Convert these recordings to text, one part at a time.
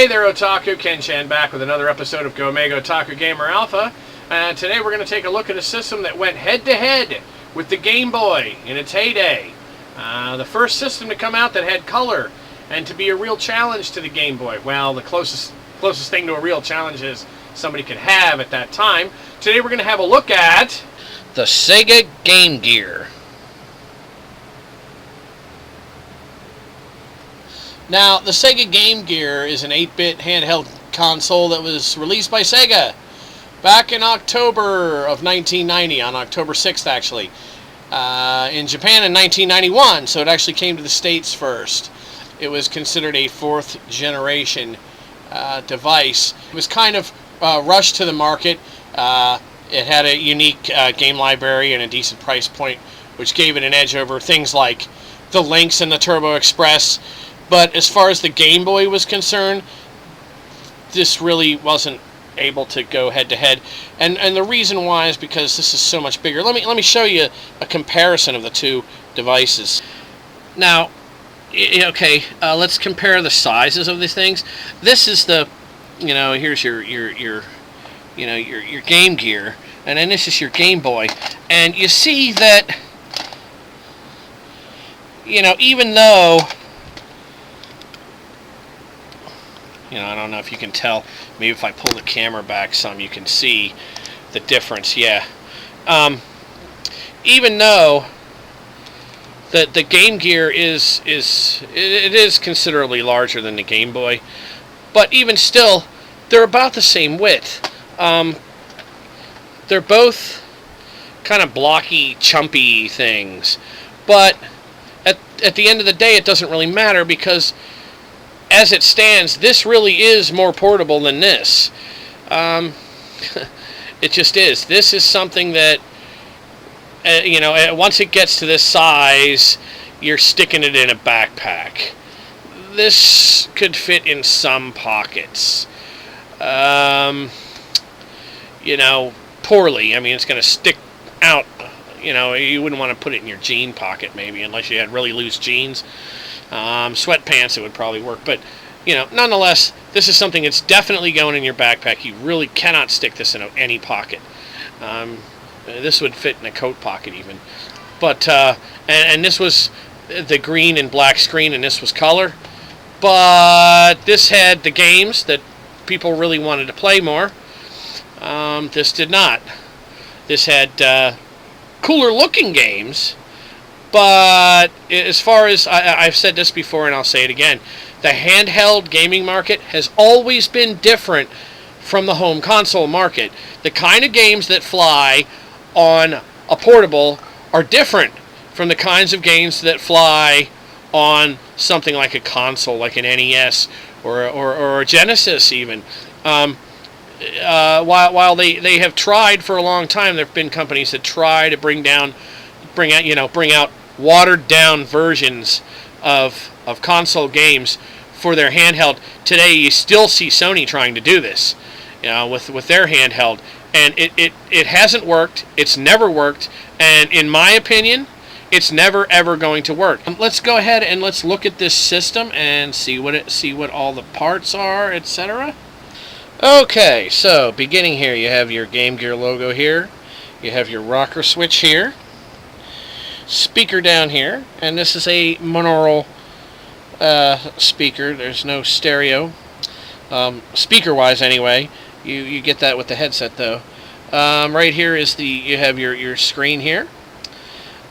Hey there, Otaku. Ken-chan back with another episode of Go Mega Otaku Gamer Alpha. And today we're going to take a look at a system that went head-to-head with the Game Boy in its heyday. The first system to come out that had color and to be a real challenge to the Game Boy. Well, the closest thing to a real challenge is somebody could have at that time. Today we're going to have a look at the Sega Game Gear. Now, the Sega Game Gear is an 8-bit handheld console that was released by Sega back in October of 1990, on October 6th actually, in Japan in 1991, so it actually came to the States first. It was considered a fourth generation device. It was kind of rushed to the market. It had a unique game library and a decent price point, which gave it an edge over things like the Lynx and the Turbo Express. But as far as the Game Boy was concerned, this really wasn't able to go head-to-head. And the reason why is because this is so much bigger. Let me show you a comparison of the two devices. Now, okay, let's compare the sizes of these things. This is the, here's your Game Gear, and then this is your Game Boy. And you see that, even though, I don't know if you can tell. Maybe if I pull the camera back some, you can see the difference. Yeah. Even though the Game Gear is considerably larger than the Game Boy, but even still, they're about the same width. They're both kind of blocky, chumpy things, but at the end of the day, it doesn't really matter because, as it stands, this really is more portable than this. It just is. This is something that, once it gets to this size, you're sticking it in a backpack. This could fit in some pockets. Poorly. I mean, it's going to stick out. You wouldn't want to put it in your jean pocket, maybe, unless you had really loose jeans. Sweatpants, it would probably work, but nonetheless, this is something that's definitely going in your backpack. You really cannot stick this in any pocket. This would fit in a coat pocket even, but and this was the green and black screen, and this was color, but this had the games that people really wanted to play more. This did not. This had cooler looking games. But as far as, I've said this before and I'll say it again, the handheld gaming market has always been different from the home console market. The kind of games that fly on a portable are different from the kinds of games that fly on something like a console, like an NES or a Genesis even. While they have tried for a long time, there have been companies that try to bring out watered down versions of console games for their handheld. Today you still see Sony trying to do this, with their handheld, and it hasn't worked. It's never worked, and in my opinion, it's never ever going to work. Let's go ahead and let's look at this system and see what all the parts are, etc. Okay, so beginning here, you have your Game Gear logo here. You have your rocker switch here. Speaker down here, and this is a monaural speaker. There's no stereo, speaker wise anyway. You get that with the headset though. Right here is you have your screen here.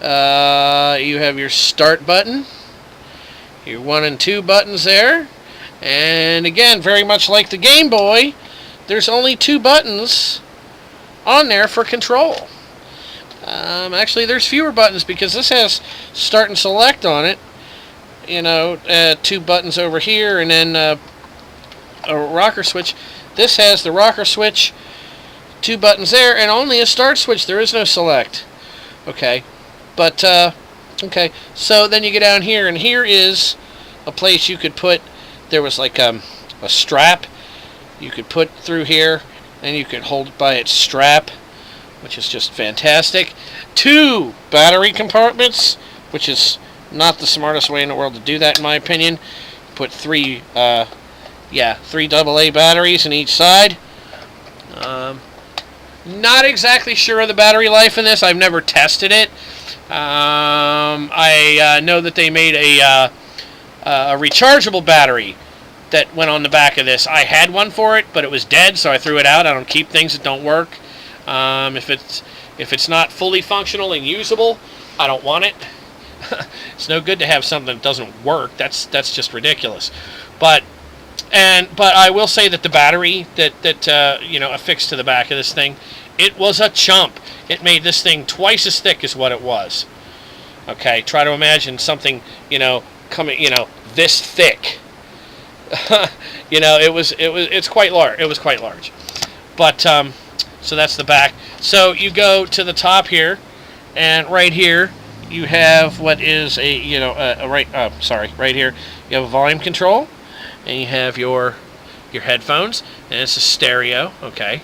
You have your start button, your 1 and 2 buttons there, and again, very much like the Game Boy, there's only 2 buttons on there for control. Actually, there's fewer buttons because this has start and select on it. 2 buttons over here, and then a rocker switch. This has the rocker switch, 2 buttons there, and only a start switch. There is no select. Okay, but okay. So then you get down here, and here is a place you could put. There was like a strap you could put through here, and you could hold it by its strap, which is just fantastic. 2 battery compartments, which is not the smartest way in the world to do that, in my opinion. Put 3 Yeah, 3 AA batteries in each side. Not exactly sure of the battery life in this. I've never tested it. I know that they made a rechargeable battery that went on the back of this. I had one for it, but it was dead, so I threw it out. I don't keep things that don't work. If it's not fully functional and usable, I don't want it. It's no good to have something that doesn't work. That's just ridiculous. But I will say that the battery that affixed to the back of this thing, it was a chump. It made this thing twice as thick as what it was. Okay, try to imagine something coming this thick. It's quite large. It was quite large. But so that's the back. So you go to the top here, and right here you have what is right here you have a volume control, and you have your headphones, and it's a stereo. Okay.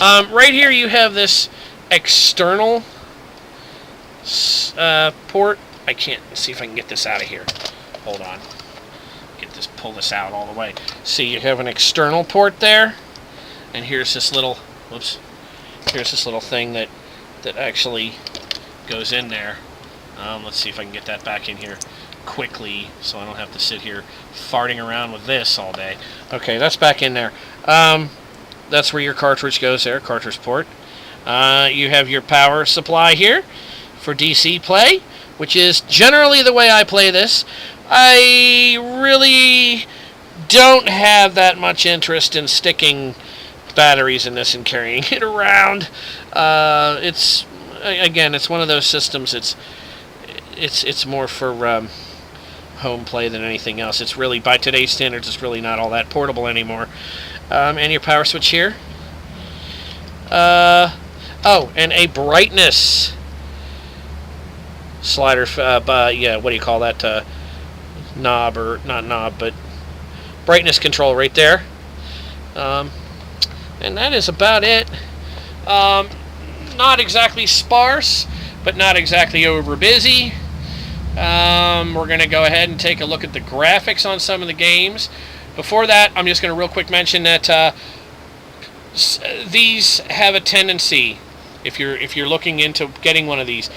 Right here you have this external port. I can't see if I can get this out of here. Hold on. Pull this out all the way. See, you have an external port there, and here's this little thing that actually goes in there. Let's see if I can get that back in here quickly so I don't have to sit here farting around with this all day. Okay, that's back in there. That's where your cartridge goes there, cartridge port. You have your power supply here for DC play, which is generally the way I play this. I really don't have that much interest in sticking batteries in this and carrying it around. It's one of those systems. It's more for home play than anything else. It's really, by today's standards, it's really not all that portable anymore. And your power switch here. And a brightness slider. What do you call that? Knob, or not knob, but brightness control right there. And that is about it. Not exactly sparse, but not exactly over busy. We're going to go ahead and take a look at the graphics on some of the games. Before that, I'm just going to real quick mention that these have a tendency, if you're looking into getting one of these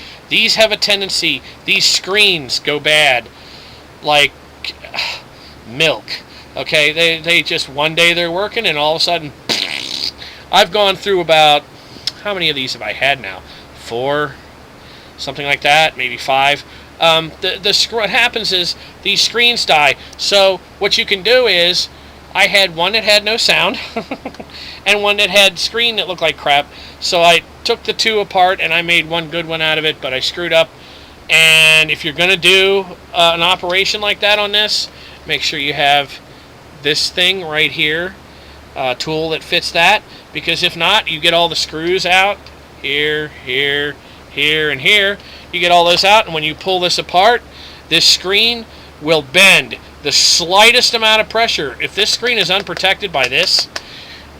have a tendency, these screens go bad like milk. Okay, they just, one day they're working and all of a sudden, I've gone through about, how many of these have I had now? 4, something like that, maybe 5. What happens is these screens die. So what you can do is, I had one that had no sound and one that had screen that looked like crap. So I took the two apart and I made one good one out of it, but I screwed up. And if you're going to do an operation like that on this, make sure you have this thing right here, tool that fits that, because if not, you get all the screws out, here, here, here, and here. You get all those out, and when you pull this apart, this screen will bend. The slightest amount of pressure, if this screen is unprotected by this,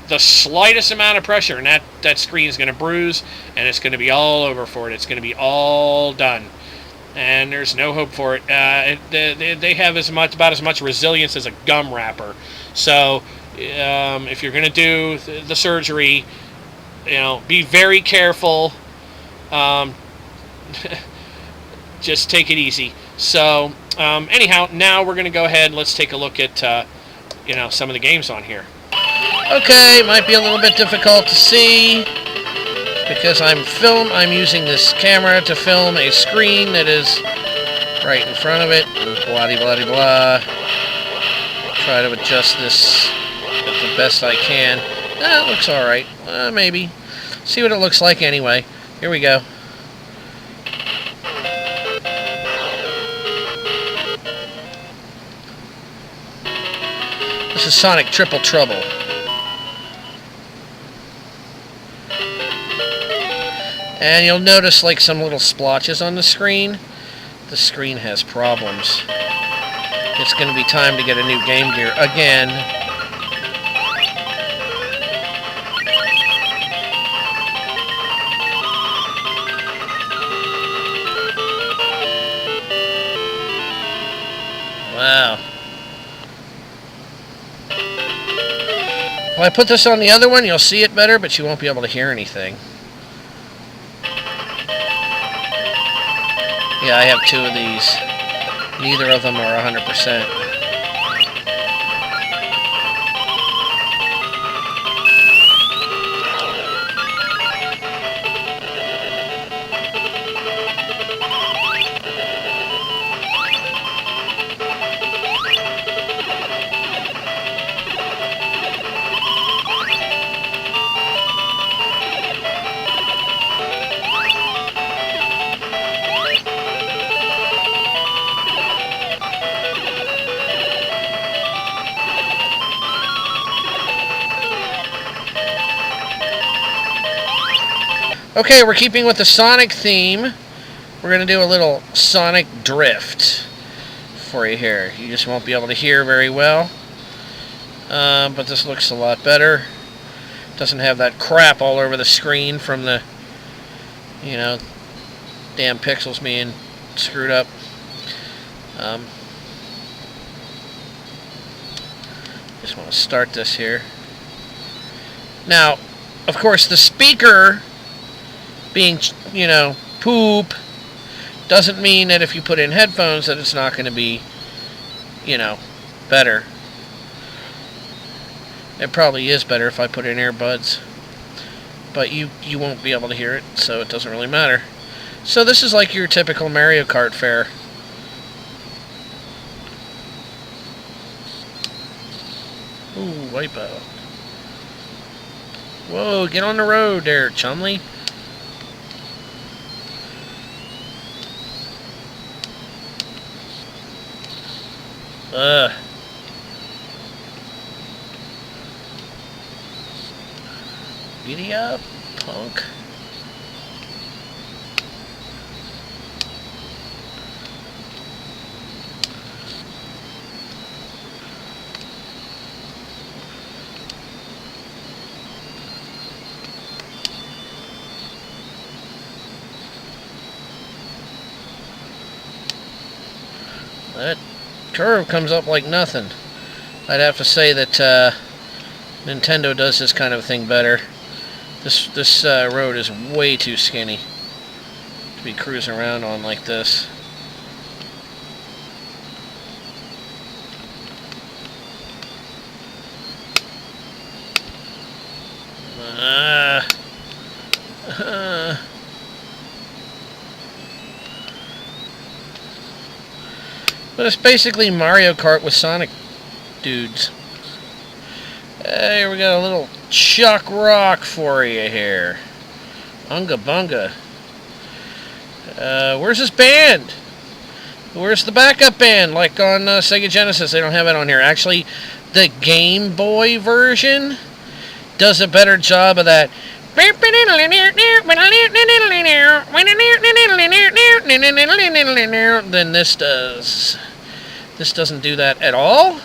the slightest amount of pressure, and that screen is going to bruise, and it's going to be all over for it. It's going to be all done. And there's no hope for it. They have about as much resilience as a gum wrapper. So if you're going to do the surgery, be very careful. Just take it easy. So anyhow, now we're going to go ahead and let's take a look at some of the games on here. Okay, might be a little bit difficult to see because I'm using this camera to film a screen that is right in front of it. Blah blah blah blah. Try to adjust this the best I can. It looks all right. Maybe. See what it looks like anyway. Here we go. This is Sonic Triple Trouble. And you'll notice like some little splotches on the screen. The screen has problems. It's going to be time to get a new Game Gear again. Wow. I put this on the other one, you'll see it better, but you won't be able to hear anything. Yeah, I have two of these. Neither of them are 100%. Okay, we're keeping with the Sonic theme. We're going to do a little Sonic Drift for you here. You just won't be able to hear very well. But this looks a lot better. Doesn't have that crap all over the screen from the, you know, damn pixels being screwed up. Just want to start this here. Now, of course, the speaker being, you know, poop doesn't mean that if you put in headphones that it's not going to be, you know, better. It probably is better if I put in earbuds, but you won't be able to hear it, so it doesn't really matter. So this is like your typical Mario Kart fare. Ooh, wipeout. Whoa, get on the road there, Chumley. Giddy up, punk. That curve comes up like nothing. I'd have to say that Nintendo does this kind of thing better. This road is way too skinny to be cruising around on like this. But it's basically Mario Kart with Sonic dudes. Hey, we got a little Chuck Rock for you here. Unga Bunga. Where's this band? Where's the backup band? Like on Sega Genesis, they don't have it on here. Actually, the Game Boy version does a better job of that than this does. This doesn't do that at all.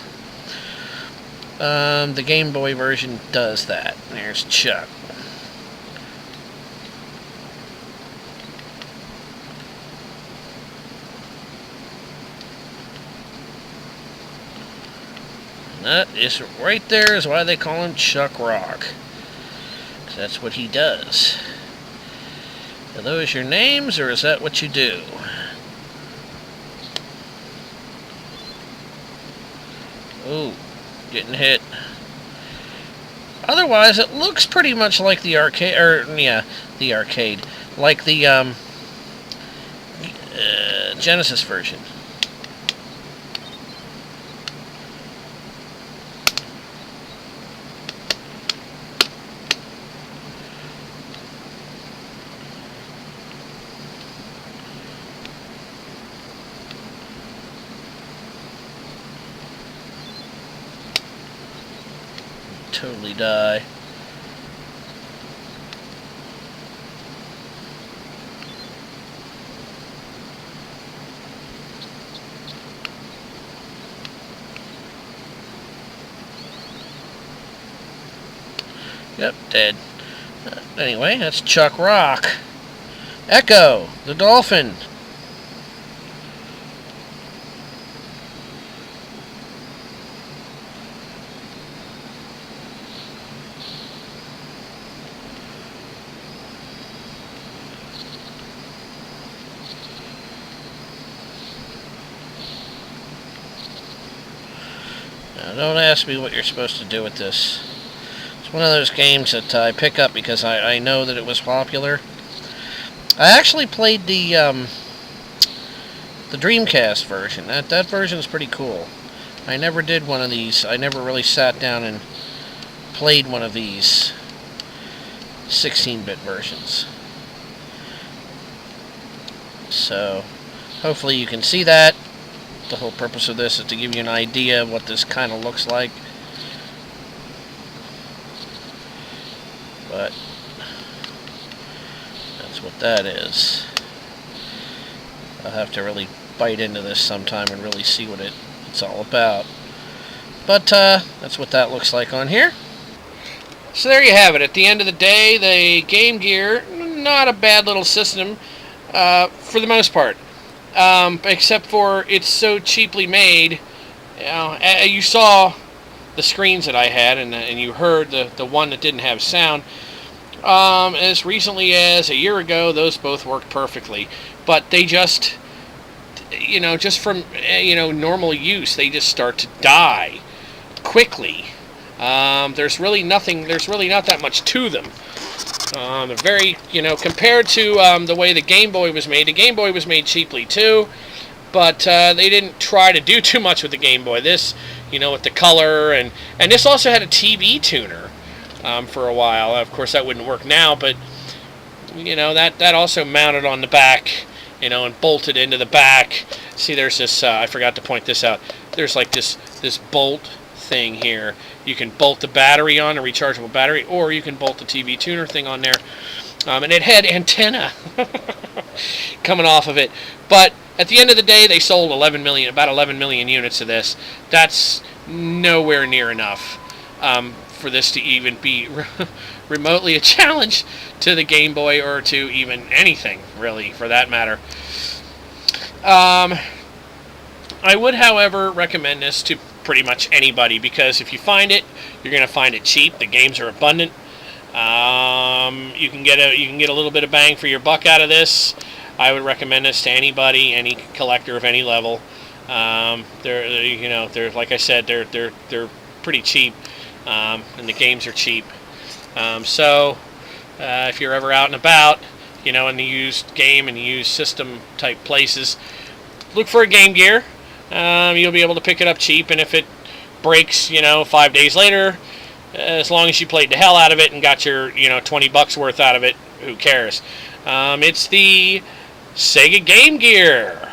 The Game Boy version does that. There's Chuck. And that is right there is why they call him Chuck Rock. 'Cause that's what he does. Are those your names, or is that what you do? Ooh, getting hit. Otherwise, it looks pretty much like the arcade, or yeah, the arcade, like the Genesis version. Totally die. Yep, dead. Anyway, that's Chuck Rock. Echo, the dolphin. Don't ask me what you're supposed to do with this. It's one of those games that I pick up because I know that it was popular. I actually played the Dreamcast version. That version is pretty cool. I never did one of these. I never really sat down and played one of these 16-bit versions. So, hopefully you can see that. The whole purpose of this is to give you an idea of what this kind of looks like. But that's what that is. I'll have to really bite into this sometime and really see what it's all about. But that's what that looks like on here. So there you have it. At the end of the day, the Game Gear, not a bad little system for the most part. Except for it's so cheaply made. You saw the screens that I had, and you heard the one that didn't have sound. As recently as a year ago, those both worked perfectly. But they just, just from normal use, they just start to die quickly. There's really not that much to them. They're very, compared to the way the Game Boy was made. The Game Boy was made cheaply too, but they didn't try to do too much with the Game Boy. This, with the color, and this also had a TV tuner for a while. Of course, that wouldn't work now, but that also mounted on the back, and bolted into the back. See, there's this. I forgot to point this out. There's like this bolt thing here. You can bolt the battery on, a rechargeable battery, or you can bolt the TV tuner thing on there. And it had antenna coming off of it. But at the end of the day, they sold about 11 million units of this. That's nowhere near enough for this to even be remotely a challenge to the Game Boy or to even anything, really, for that matter. I would, however, recommend this to pretty much anybody, because if you find it, you're going to find it cheap. The games are abundant. You can get a little bit of bang for your buck out of this. I would recommend this to anybody, any collector of any level. They're like I said, they're pretty cheap, and the games are cheap. So if you're ever out and about, in the used game and used system type places, look for a Game Gear. You'll be able to pick it up cheap, and if it breaks, 5 days later, as long as you played the hell out of it and got your, $20 worth out of it, who cares? It's the Sega Game Gear.